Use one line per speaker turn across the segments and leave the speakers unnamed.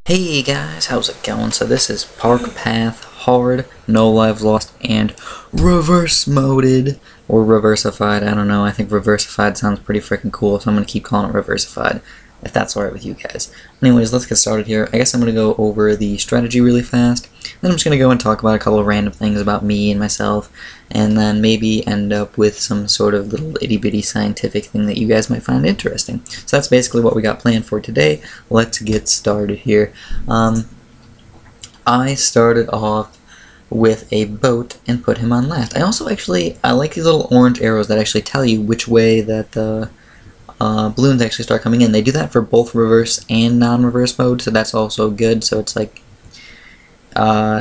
Hey guys, how's it going? So this is Park Path, Hard, No Lives Lost, and Reverse Moded, or Reversified, I don't know, I think Reversified sounds pretty freaking cool, so I'm going to keep calling it Reversified, if that's alright with you guys. Anyways, let's get started here. I guess I'm going to go over the strategy really fast, then I'm just going to go and talk about a couple of random things about me and myself, and then maybe end up with some sort of little itty-bitty scientific thing that you guys might find interesting. So that's basically what we got planned for today. Let's get started here. I started off with a boat and put him on last. I also I like these little orange arrows that actually tell you which way that the balloons actually start coming in. They do that for both reverse and non-reverse mode, so that's also good. So it's like,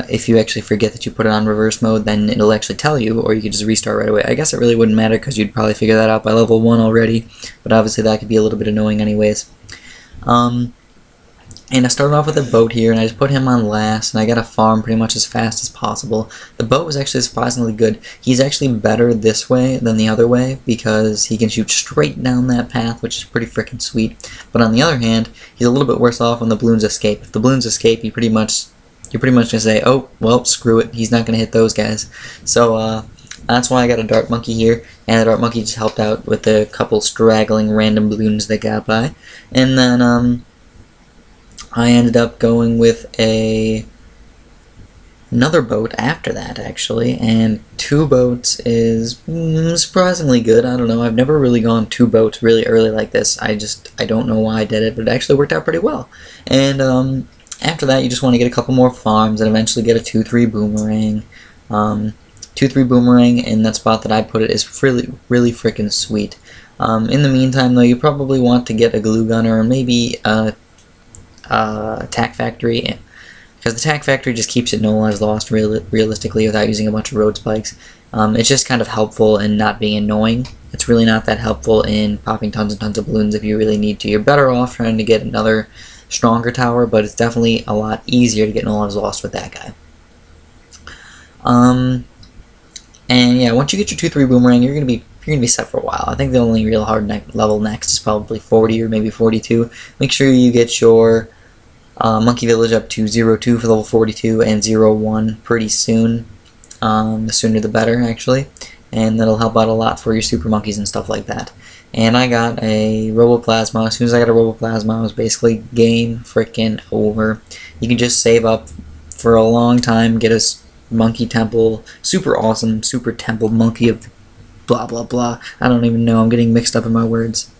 if you actually forget that you put it on reverse mode, then it'll actually tell you, or you could just restart right away. I guess it really wouldn't matter because you'd probably figure that out by level 1 already, but obviously that could be a little bit annoying anyways. And I started off with a boat here, and I just put him on last, and I got a farm pretty much as fast as possible. The boat was actually surprisingly good. He's actually better this way than the other way, because he can shoot straight down that path, which is pretty freaking sweet. But on the other hand, he's a little bit worse off when the balloons escape. If the balloons escape, you're pretty much going to say, oh, well, screw it, he's not going to hit those guys. So, that's why I got a dart monkey here, and the dart monkey just helped out with a couple straggling random balloons that got by. And then, I ended up going with another boat after that, actually, and 2 boats is surprisingly good. I don't know, I've never really gone 2 boats really early like this. I don't know why I did it, but it actually worked out pretty well. And after that, you just want to get a couple more farms and eventually get a 2-3 boomerang. 2-3 boomerang in that spot that I put it is really freaking sweet. In the meantime, though, you probably want to get a glue gunner or maybe a tack factory, because the tack factory just keeps it no lives lost realistically without using a bunch of road spikes. It's just kind of helpful in not being annoying. It's really not that helpful in popping tons and tons of balloons if you really need to. You're better off trying to get another stronger tower, but it's definitely a lot easier to get no lives lost with that guy. And yeah, once you get your 2-3 boomerang, you're gonna be set for a while. I think the only real hard level next is probably 40 or maybe 42. Make sure you get your Monkey Village up to 0-2 for level 42 and 0-1 pretty soon. The sooner the better, actually. And that'll help out a lot for your super monkeys and stuff like that. And I got a Roboplasma. As soon as I got a Roboplasma, it was basically game freaking over. You can just save up for a long time, get a monkey temple, super awesome, super temple monkey of blah blah blah. I don't even know, I'm getting mixed up in my words.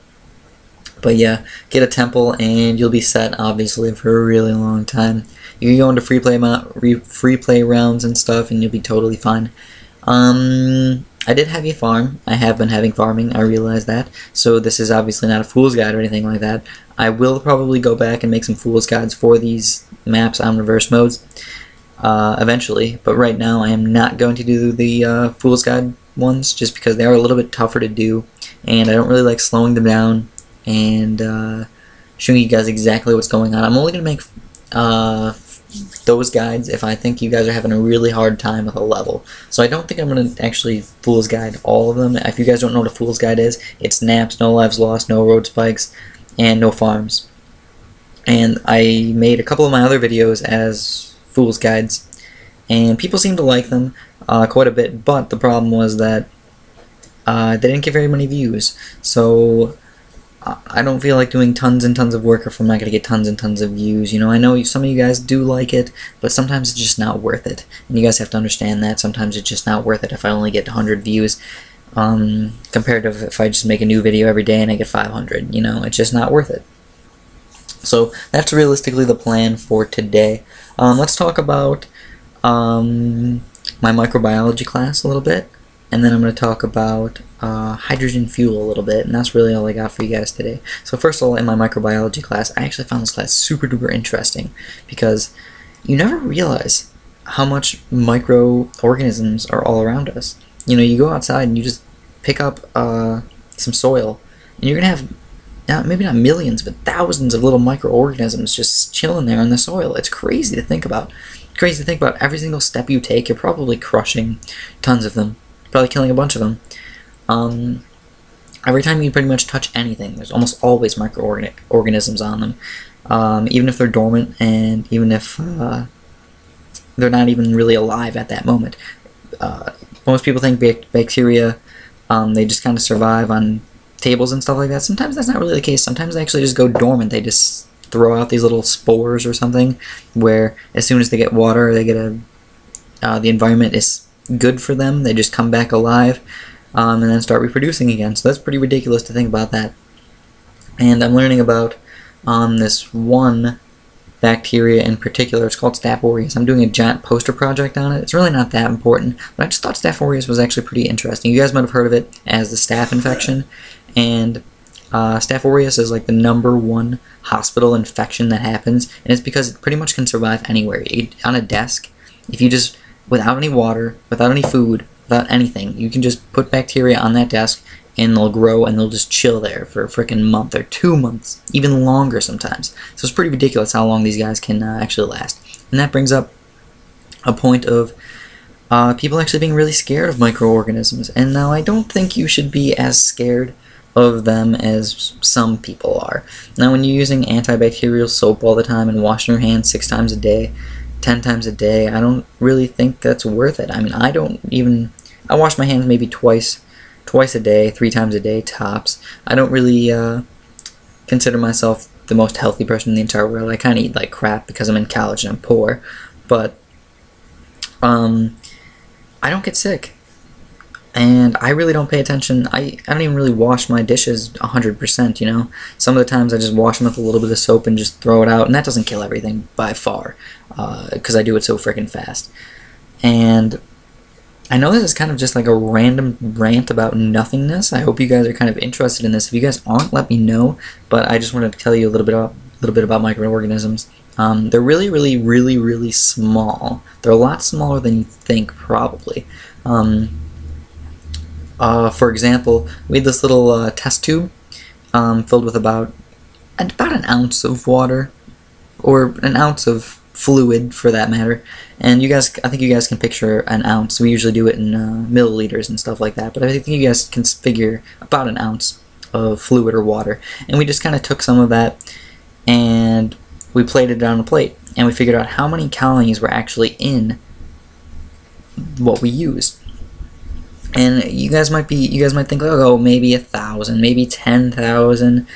But yeah, get a temple and you'll be set, obviously, for a really long time. You can go into free play rounds and stuff, and you'll be totally fine. I did have a farm. I have been having farming, I realize that. So this is obviously not a fool's guide or anything like that. I will probably go back and make some fool's guides for these maps on reverse modes eventually. But right now I am not going to do the fool's guide ones, just because they are a little bit tougher to do, and I don't really like slowing them down and showing you guys exactly what's going on. I'm only going to make those guides if I think you guys are having a really hard time with a level. So I don't think I'm going to actually Fool's Guide all of them. If you guys don't know what a Fool's Guide is, it's naps, no lives lost, no road spikes, and no farms. And I made a couple of my other videos as Fool's Guides, and people seem to like them quite a bit, but the problem was that they didn't get very many views. So I don't feel like doing tons and tons of work if I'm not going to get tons and tons of views. You know, I know some of you guys do like it, but sometimes it's just not worth it. And you guys have to understand that. Sometimes it's just not worth it if I only get 100 views, compared to if I just make a new video every day and I get 500. You know, it's just not worth it. So that's realistically the plan for today. Let's talk about my microbiology class a little bit, and then I'm going to talk about hydrogen fuel a little bit, and that's really all I got for you guys today. So first of all, in my microbiology class, I actually found this class super duper interesting, because you never realize how much microorganisms are all around us. You know, you go outside and you just pick up some soil, and you're going to have maybe not millions, but thousands of little microorganisms just chilling there in the soil. It's crazy to think about. Crazy to think about. Every single step you take, you're probably crushing tons of them. Probably killing a bunch of them. Every time you pretty much touch anything, there's almost always microorganisms on them. even if they're dormant, and even if they're not even really alive at that moment. Most people think bacteria, they just kind of survive on tables and stuff like that. Sometimes that's not really the case. Sometimes they actually just go dormant. They just throw out these little spores or something, where as soon as they get water, they get the environment is good for them. They just come back alive, and then start reproducing again. So that's pretty ridiculous to think about that. And I'm learning about this one bacteria in particular. It's called Staph aureus. I'm doing a giant poster project on it. It's really not that important, but I just thought Staph aureus was actually pretty interesting. You guys might have heard of it as the staph infection, and Staph aureus is like the #1 hospital infection that happens, and it's because it pretty much can survive anywhere. On a desk, if you just, without any water, without any food, without anything, you can just put bacteria on that desk, and they'll grow and they'll just chill there for a freaking month or 2 months, even longer sometimes. So it's pretty ridiculous how long these guys can actually last. And that brings up a point of people actually being really scared of microorganisms. And now I don't think you should be as scared of them as some people are. Now when you're using antibacterial soap all the time and washing your hands 6 times a day, 10 times a day, I don't really think that's worth it. I mean, I wash my hands maybe twice a day, 3 times a day tops. I don't really consider myself the most healthy person in the entire world. I kind of eat like crap because I'm in college and I'm poor, but I don't get sick, and I really don't pay attention. I don't even really wash my dishes 100%, you know. Some of the times I just wash them with a little bit of soap and just throw it out, and that doesn't kill everything by far, because I do it so freaking fast. And I know this is kind of just like a random rant about nothingness. I hope you guys are kind of interested in this. If you guys aren't, let me know. But I just wanted to tell you a little bit about microorganisms. They're really, really, really, really small. They're a lot smaller than you think, probably. For example, we had this little test tube filled with about an ounce of water, or an ounce of fluid for that matter. And I think you guys can picture an ounce. We usually do it in milliliters and stuff like that, but I think you guys can figure about an ounce of fluid or water. And we just kind of took some of that and we plated it on a plate, and we figured out how many colonies were actually in what we used. And you guys might think, oh, maybe 1,000, maybe 10,000,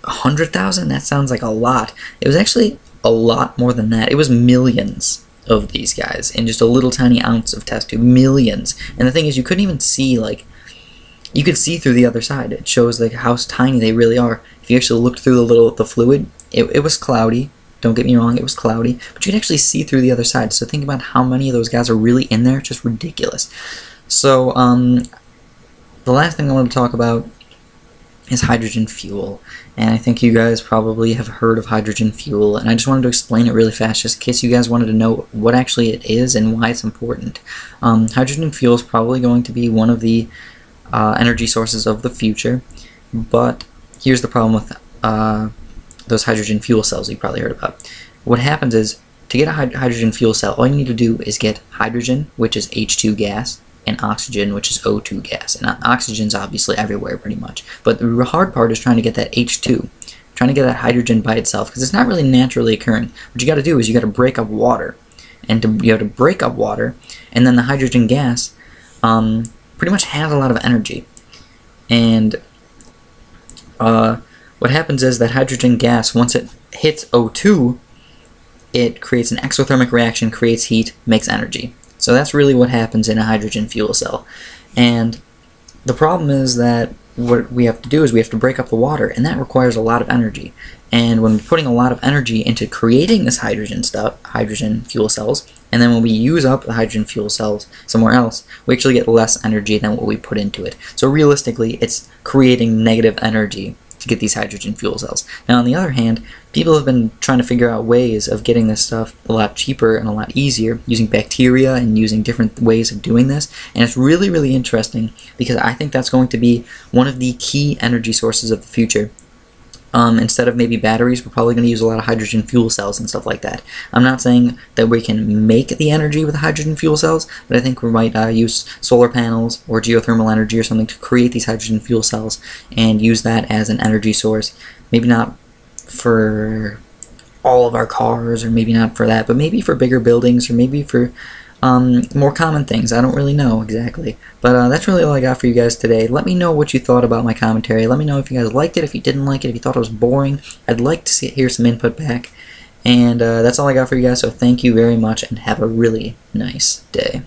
100,000. That sounds like a lot. It was actually a lot more than that. It was millions of these guys in just a little tiny ounce of test tube. Millions. And the thing is, you couldn't even see, like, you could see through the other side. It shows like how tiny they really are. If you actually looked through the fluid, it was cloudy. Don't get me wrong, it was cloudy, but you could actually see through the other side. So think about how many of those guys are really in there. It's just ridiculous. So the last thing I want to talk about is hydrogen fuel. And I think you guys probably have heard of hydrogen fuel, and I just wanted to explain it really fast just in case you guys wanted to know what actually it is and why it's important. Hydrogen fuel is probably going to be one of the energy sources of the future, but here's the problem with those hydrogen fuel cells you probably heard about. What happens is, to get a hydrogen fuel cell, all you need to do is get hydrogen, which is H2 gas, and oxygen, which is O2 gas. And oxygen's obviously everywhere pretty much. But the hard part is trying to get that H2, trying to get that hydrogen by itself, because it's not really naturally occurring. What you got to do is you got to break up water, and you have to break up water, and then the hydrogen gas pretty much has a lot of energy. And what happens is that hydrogen gas, once it hits O2, it creates an exothermic reaction, creates heat, makes energy. So that's really what happens in a hydrogen fuel cell. And the problem is that what we have to do is we have to break up the water, and that requires a lot of energy. And when we're putting a lot of energy into creating this hydrogen fuel cells, and then when we use up the hydrogen fuel cells somewhere else, we actually get less energy than what we put into it. So realistically, it's creating negative energy to get these hydrogen fuel cells. Now on the other hand, people have been trying to figure out ways of getting this stuff a lot cheaper and a lot easier, using bacteria and using different ways of doing this, and it's really, really interesting because I think that's going to be one of the key energy sources of the future. Instead of maybe batteries, we're probably going to use a lot of hydrogen fuel cells and stuff like that. I'm not saying that we can make the energy with hydrogen fuel cells, but I think we might use solar panels or geothermal energy or something to create these hydrogen fuel cells and use that as an energy source. Maybe not for all of our cars, or maybe not for that, but maybe for bigger buildings, or maybe for more common things. I don't really know exactly. But that's really all I got for you guys today. Let me know what you thought about my commentary. Let me know if you guys liked it, if you didn't like it, if you thought it was boring. I'd like to hear some input back. And that's all I got for you guys, so thank you very much, and have a really nice day.